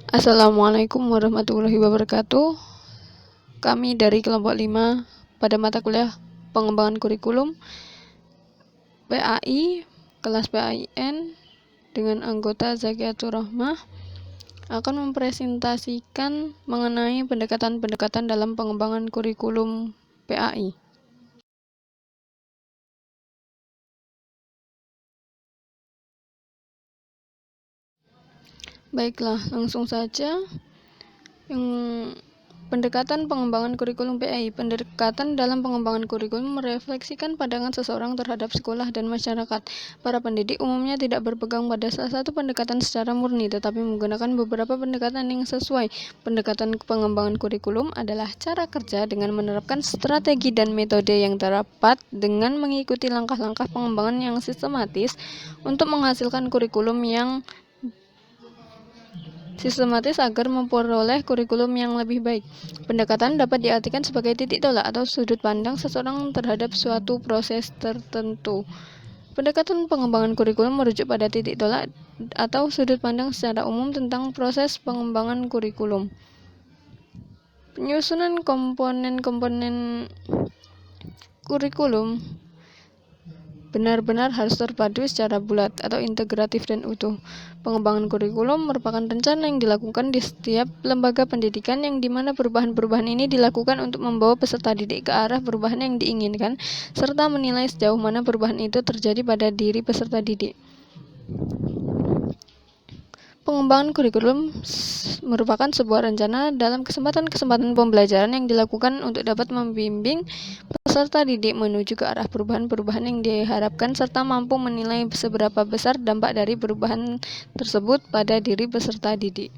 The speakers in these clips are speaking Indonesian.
Assalamualaikum warahmatullahi wabarakatuh. Kami dari kelompok 5 pada mata kuliah pengembangan kurikulum PAI, kelas PAIN dengan anggota Zakiatur Rahmah akan mempresentasikan mengenai pendekatan-pendekatan dalam pengembangan kurikulum PAI. Baiklah, langsung saja. Pendekatan pengembangan kurikulum PAI. Pendekatan dalam pengembangan kurikulum merefleksikan pandangan seseorang terhadap sekolah dan masyarakat. Para pendidik umumnya tidak berpegang pada salah satu pendekatan secara murni, tetapi menggunakan beberapa pendekatan yang sesuai. Pendekatan pengembangan kurikulum adalah cara kerja dengan menerapkan strategi dan metode yang tepat dengan mengikuti langkah-langkah pengembangan yang sistematis untuk menghasilkan kurikulum yang sistematis agar memperoleh kurikulum yang lebih baik. Pendekatan dapat diartikan sebagai titik tolak atau sudut pandang seseorang terhadap suatu proses tertentu. Pendekatan pengembangan kurikulum merujuk pada titik tolak atau sudut pandang secara umum tentang proses pengembangan kurikulum. Penyusunan komponen-komponen kurikulum benar-benar harus terpadu secara bulat atau integratif dan utuh. Pengembangan kurikulum merupakan rencana yang dilakukan di setiap lembaga pendidikan yang dimana perubahan-perubahan ini dilakukan untuk membawa peserta didik ke arah perubahan yang diinginkan, serta menilai sejauh mana perubahan itu terjadi pada diri peserta didik. Pengembangan kurikulum merupakan sebuah rencana dalam kesempatan-kesempatan pembelajaran yang dilakukan untuk dapat membimbing peserta didik menuju ke arah perubahan-perubahan yang diharapkan serta mampu menilai seberapa besar dampak dari perubahan tersebut pada diri peserta didik.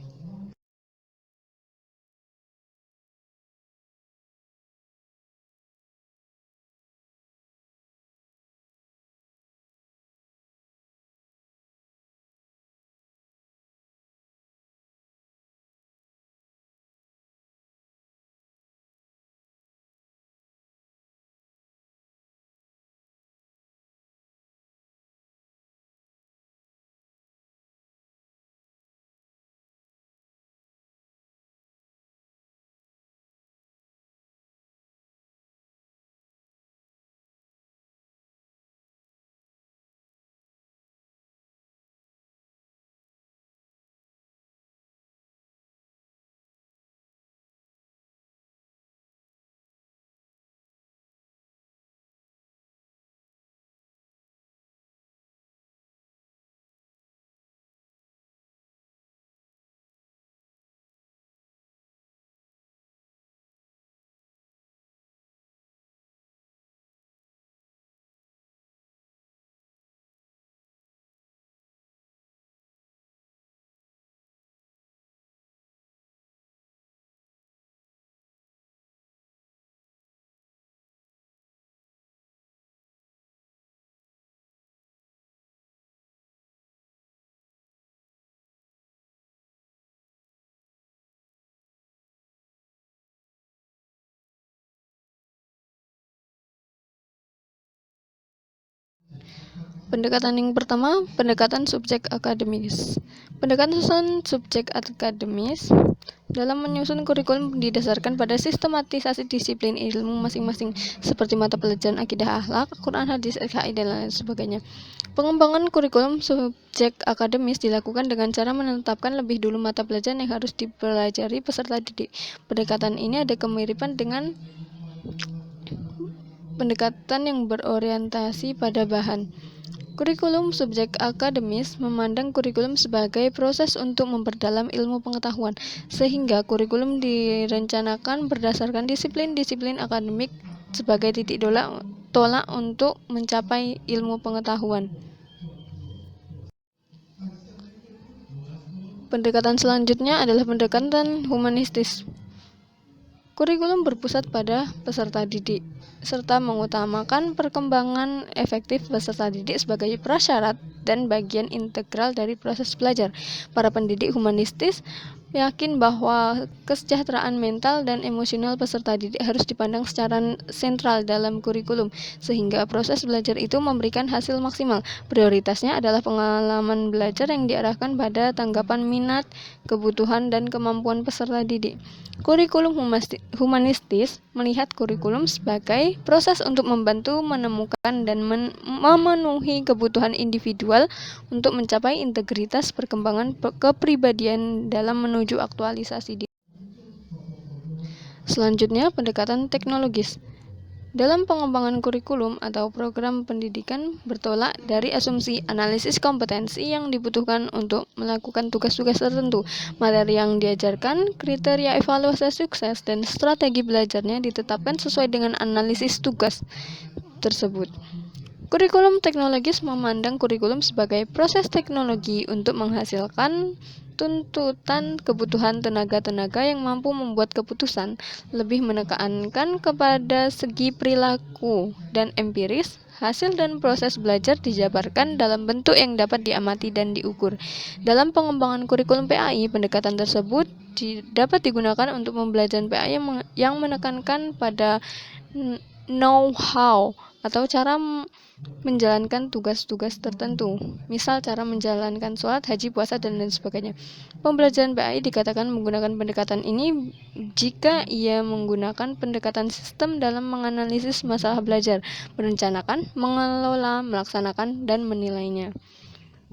Pendekatan yang pertama, pendekatan subjek akademis. Pendekatan subjek akademis dalam menyusun kurikulum didasarkan pada sistematisasi disiplin ilmu masing-masing, seperti mata pelajaran akidah, akhlak, Quran, hadis, FHI, dan lain sebagainya. Pengembangan kurikulum subjek akademis dilakukan dengan cara menetapkan lebih dulu mata pelajaran yang harus dipelajari peserta didik. Pendekatan ini ada kemiripan dengan pendekatan yang berorientasi pada bahan. Kurikulum subjek akademis memandang kurikulum sebagai proses untuk memperdalam ilmu pengetahuan, sehingga kurikulum direncanakan berdasarkan disiplin-disiplin akademik sebagai titik tolak untuk mencapai ilmu pengetahuan. Pendekatan selanjutnya adalah pendekatan humanistis. Kurikulum berpusat pada peserta didik, serta mengutamakan perkembangan efektif peserta didik sebagai prasyarat dan bagian integral dari proses belajar. Para pendidik humanistis yakin bahwa kesejahteraan mental dan emosional peserta didik harus dipandang secara sentral dalam kurikulum, sehingga proses belajar itu memberikan hasil maksimal. Prioritasnya adalah pengalaman belajar yang diarahkan pada tanggapan minat, kebutuhan, dan kemampuan peserta didik. Kurikulum humanistis melihat kurikulum sebagai proses untuk membantu menemukan dan memenuhi kebutuhan individual untuk mencapai integritas perkembangan kepribadian dalam menuju aktualisasi diri. Selanjutnya, pendekatan teknologis. Dalam pengembangan kurikulum atau program pendidikan bertolak dari asumsi analisis kompetensi yang dibutuhkan untuk melakukan tugas-tugas tertentu. Materi yang diajarkan, kriteria evaluasi sukses, dan strategi belajarnya ditetapkan sesuai dengan analisis tugas tersebut. Kurikulum teknologis memandang kurikulum sebagai proses teknologi untuk menghasilkan tuntutan kebutuhan tenaga-tenaga yang mampu membuat keputusan, lebih menekankan kepada segi perilaku dan empiris. Hasil dan proses belajar dijabarkan dalam bentuk yang dapat diamati dan diukur. Dalam pengembangan kurikulum PAI, pendekatan tersebut dapat digunakan untuk pembelajaran PAI yang menekankan pada know-how atau cara menjalankan tugas-tugas tertentu, misal cara menjalankan sholat, haji, puasa, dan lain sebagainya. Pembelajaran PAI dikatakan menggunakan pendekatan ini jika ia menggunakan pendekatan sistem dalam menganalisis masalah belajar, merencanakan, mengelola, melaksanakan, dan menilainya.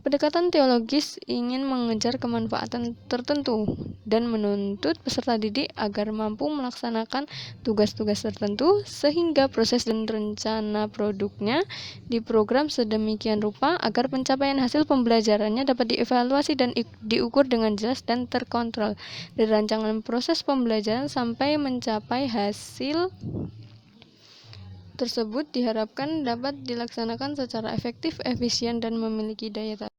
Pendekatan teologis ingin mengejar kemanfaatan tertentu dan menuntut peserta didik agar mampu melaksanakan tugas-tugas tertentu sehingga proses dan rencana produknya diprogram sedemikian rupa agar pencapaian hasil pembelajarannya dapat dievaluasi dan diukur dengan jelas dan terkontrol dari rancangan proses pembelajaran sampai mencapai hasil tersebut diharapkan dapat dilaksanakan secara efektif, efisien, dan memiliki daya tarik.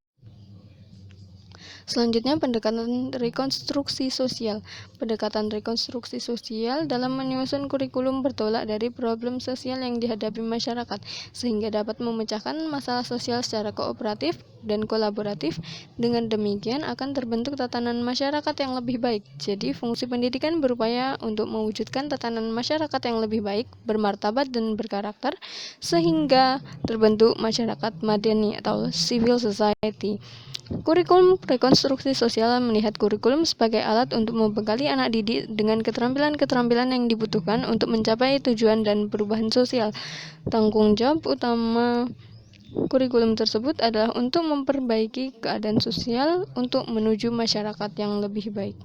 Selanjutnya, pendekatan rekonstruksi sosial. Pendekatan rekonstruksi sosial dalam menyusun kurikulum bertolak dari problem sosial yang dihadapi masyarakat, sehingga dapat memecahkan masalah sosial secara kooperatif dan kolaboratif. Dengan demikian akan terbentuk tatanan masyarakat yang lebih baik. Jadi, fungsi pendidikan berupaya untuk mewujudkan tatanan masyarakat yang lebih baik, bermartabat dan berkarakter, sehingga terbentuk masyarakat madani atau civil society. Kurikulum rekonstruksi sosial melihat kurikulum sebagai alat untuk membekali anak didik dengan keterampilan-keterampilan yang dibutuhkan untuk mencapai tujuan dan perubahan sosial. Tanggung jawab utama kurikulum tersebut adalah untuk memperbaiki keadaan sosial untuk menuju masyarakat yang lebih baik.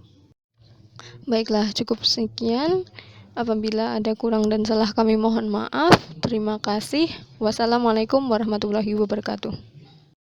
Baiklah, cukup sekian. Apabila ada kurang dan salah kami mohon maaf. Terima kasih. Wassalamualaikum warahmatullahi wabarakatuh.